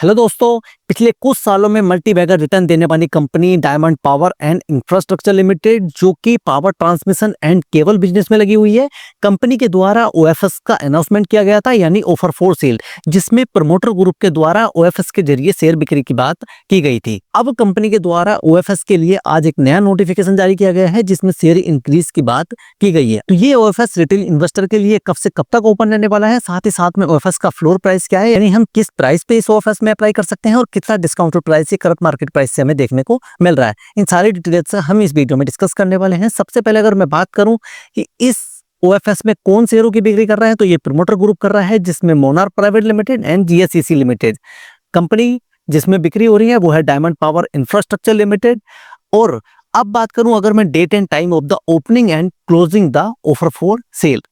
Hello दोस्तों। पिछले कुछ सालों में मल्टी बैगर रिटर्न देने वाली company diamond power and infrastructure limited, जो कि power transmission and cable business में लगी हुई है, कंपनी के द्वारा ओएफएस का अनाउंसमेंट किया गया था, यानी ऑफर फॉर सेल, जिसमें प्रमोटर ग्रुप के द्वारा ओएफएस के जरिए शेयर बिक्री की बात की गई थी। अब कंपनी के द्वारा ओएफएस के लिए आज एक नया नोटिफिकेशन जारी किया गया है, जिसमें शेयर इंक्रीज की बात की गई है। तो ये ओएफएस रिटेल इन्वेस्टर के लिए कब से कब तक ओपन रहने वाला है, साथ ही साथ में ओएफएस का फ्लोर प्राइस क्या है, यानी हम किस प्राइस पे इस ओएफएस में अप्लाई कर सकते हैं और कितना discounted price current market price से हमें देखने को मिल रहा है, इन सारी डिटेल्स हम इस वीडियो में डिस्कस करने वाले हैं। सबसे पहले अगर मैं बात करूं कि इस ओएफएस में कौन शेयरों की बिक्री कर रहा है, तो ये प्रमोटर ग्रुप कर रहा है, जिसमें monarch private limited and GSCC limited. Company जिसमें बिक्री हो रही है वो है डायमंड पावर इंफ्रास्ट्रक्चर लिमिटेड। और अब बात करूं अगर मैं date and time of the opening and closing the offer for sale,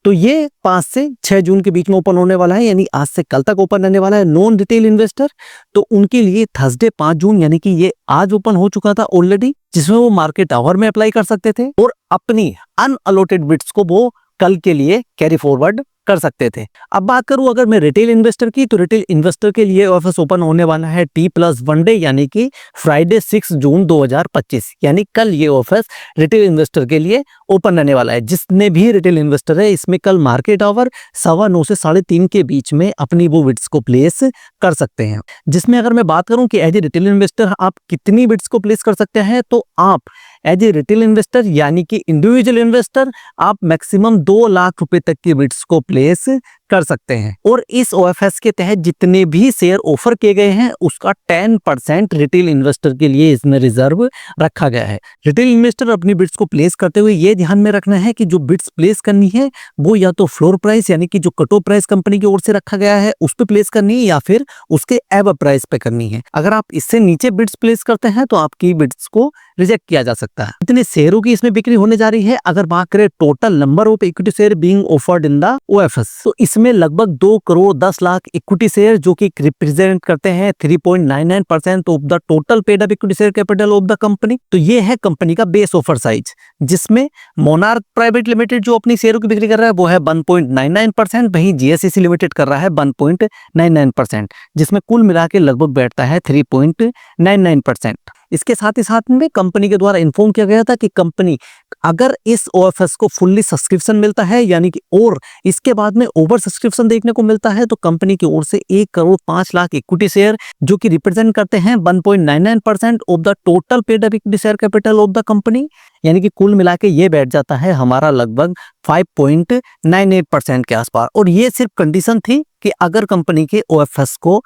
तो ये 5 से 6 जून के बीच में ओपन होने वाला है, यानी आज से कल तक ओपन रहने वाला है। नॉन रिटेल इन्वेस्टर तो उनके लिए थर्सडे 5 जून, यानी कि ये आज ओपन हो चुका था ऑलरेडी, जिसमें वो मार्केट आवर में अप्लाई कर सकते थे और अपनी अनअलोटेड बिट्स को वो कल के लिए कैरी फॉरवर्ड कर सकते थे। अब बात करूं अगर मैं रिटेल इन्वेस्टर की, तो रिटेल इन्वेस्टर के लिए ऑफिस ओपन होने वाला है T+1 डे, यानी कि फ्राइडे 6 जून 2025, यानी कल ये ऑफिस रिटेल इन्वेस्टर के लिए ओपन रहने वाला है। जितने भी रिटेल इन्वेस्टर है, इसमें कल मार्केट आवर 9:15 से 3:30 के बीच में अपनी वो बिट्स को प्लेस कर सकते हैं। जिसमें अगर मैं बात करूं कि एज ए रिटेल इन्वेस्टर आप कितनी बिट्स को प्लेस कर सकते हैं, तो आप एज ए रिटेल इन्वेस्टर यानी कि इंडिविजुअल इन्वेस्टर आप मैक्सिमम 2 लाख रुपए तक की बिट्स को प्लेस कर सकते हैं। और इस ओएफएस के तहत जितने भी शेयर ऑफर किए गए हैं उसका 10% रिटेल इन्वेस्टर के लिए इसमें रिजर्व रखा गया है। रिटेल इन्वेस्टर अपनी बिट्स को प्लेस करते हुए ये ध्यान में रखना है कि जो बिट्स प्लेस करनी है वो या तो फ्लोर प्राइस यानी कि जो कट ऑफ प्राइस कंपनी की ओर से रखा गया है उस पर प्लेस करनी है, या फिर उसके एबव प्राइस पे करनी है। अगर आप इससे नीचे बिट्स प्लेस करते हैं तो आपकी बिट्स को रिजेक्ट किया जा सकता है। इतने शेयरों की इसमें बिक्री होने जा रही है। अगर बात करें total number of equity share being offered in the OFS, तो इसमें लगभग 2 करोड़ 10 लाख इक्विटी शेयर, जो कि रिप्रेजेंट करते हैं 3.99% of the total paid up equity share capital of the company. तो ये है कंपनी का बेस ऑफर साइज, जिसमें मोनार्क प्राइवेट लिमिटेड जो अपनी शेयरों की बिक्री कर रहा है वो है 1.99%, वहीं जीएससीसी लिमिटेड कर रहा है 1.99%, जिसमें कुल मिला के लगभग बैठता है 3.99%। इसके साथ ही साथ में कंपनी के द्वारा इन्फॉर्म किया गया था कि कंपनी अगर इस ओएफएस को फुल्ली सब्सक्रिप्शन मिलता है, यानी कि और इसके बाद में ओवर सब्सक्रिप्शन देखने को मिलता है, तो कंपनी की ओर से 1 करोड़ 5 लाख इक्विटी शेयर, जो कि रिप्रेजेंट करते हैं 1.99% of the total paid up equity share capital of the company, यानी कि कुल मिला के ये बैठ जाता है हमारा लगभग 5.98% के आसपास। और ये सिर्फ कंडीशन थी कि अगर कंपनी के ओएफएस को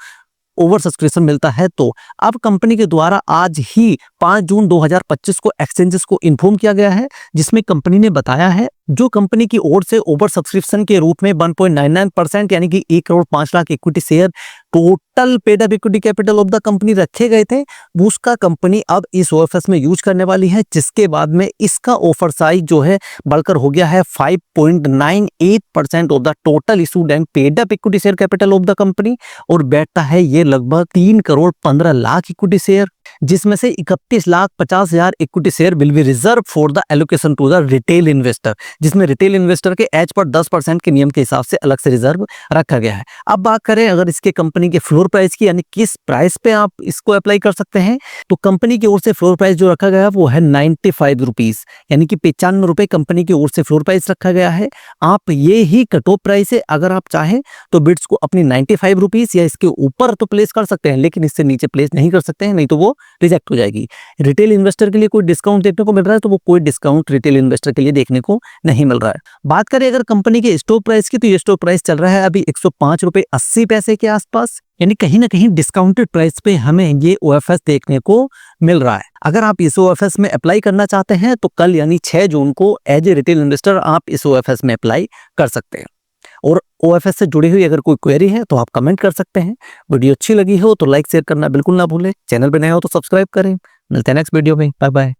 ओवर सब्सक्रिप्शन मिलता है। तो अब कंपनी के द्वारा आज ही 5 जून 2025 को एक्सचेंजेस को इन्फॉर्म किया गया है, जिसमें कंपनी ने बताया है जो कंपनी की ओर से ओवर सब्सक्रिप्शन के रूप में 1.99% यानी कि 1 crore 5 lakh equity share total paid up equity capital of the company रखे गए थे, उसका कंपनी अब इस ओएफएस में यूज करने वाली है, जिसके बाद में इसका ऑफर साइज जो है बढ़कर हो गया है 5.98% of the total issued and paid up equity share capital of the company, और बैठता है ये लगभग 3 करोड़ 15 लाख इक्विटी शेयर, जिसमें से 31,50,000 equity share will be reserve for the allocation to the retail investor, जिसमें रिटेल इन्वेस्टर के एज पर 10% के नियम के हिसाब से अलग से रिजर्व रखा गया है। अब बात करें अगर इसके कंपनी के फ्लोर प्राइस की, यानी किस प्राइस पे आप इसको अप्लाई कर सकते हैं, तो कंपनी की ओर से फ्लोर प्राइस जो रखा गया है वो है 95 रुपीज, यानी कि 95 रुपए कंपनी की ओर से फ्लोर प्राइस रखा गया है। आप ये ही कट ऑफ प्राइस है, अगर आप चाहें तो बिट्स को अपनी 95 रुपीज या इसके ऊपर तो प्लेस कर सकते हैं, लेकिन इससे नीचे प्लेस नहीं कर सकते हैं, नहीं तो वो रिजेक्ट हो जाएगी। रिटेल इन्वेस्टर के लिए कोई डिस्काउंट देखने को मिल रहा है, तो वो कोई डिस्काउंट रिटेल इन्वेस्टर के लिए देखने को नहीं मिल रहा है। बात करें अगर कंपनी के स्टॉक प्राइस की, तो ये स्टॉक प्राइस चल रहा है अभी 105 रुपए 80 पैसे के आसपास, यानी कहीं ना कहीं डिस्काउंटेड प्राइस पे हमें ये ओएफएस देखने को मिल रहा है। अगर आप इस ओएफएस में अप्लाई करना चाहते हैं तो कल यानी 6 जून को एज ए रिटेल इन्वेस्टर आप इस ओएफएस में अप्लाई कर सकते हैं। और ओएफएस से जुड़ी हुई अगर कोई क्वेरी है तो आप कमेंट कर सकते हैं। वीडियो अच्छी लगी हो तो लाइक शेयर करना बिल्कुल ना भूलें। चैनल पे नए हो तो सब्सक्राइब करें। मिलते हैं नेक्स्ट वीडियो में। Bye bye.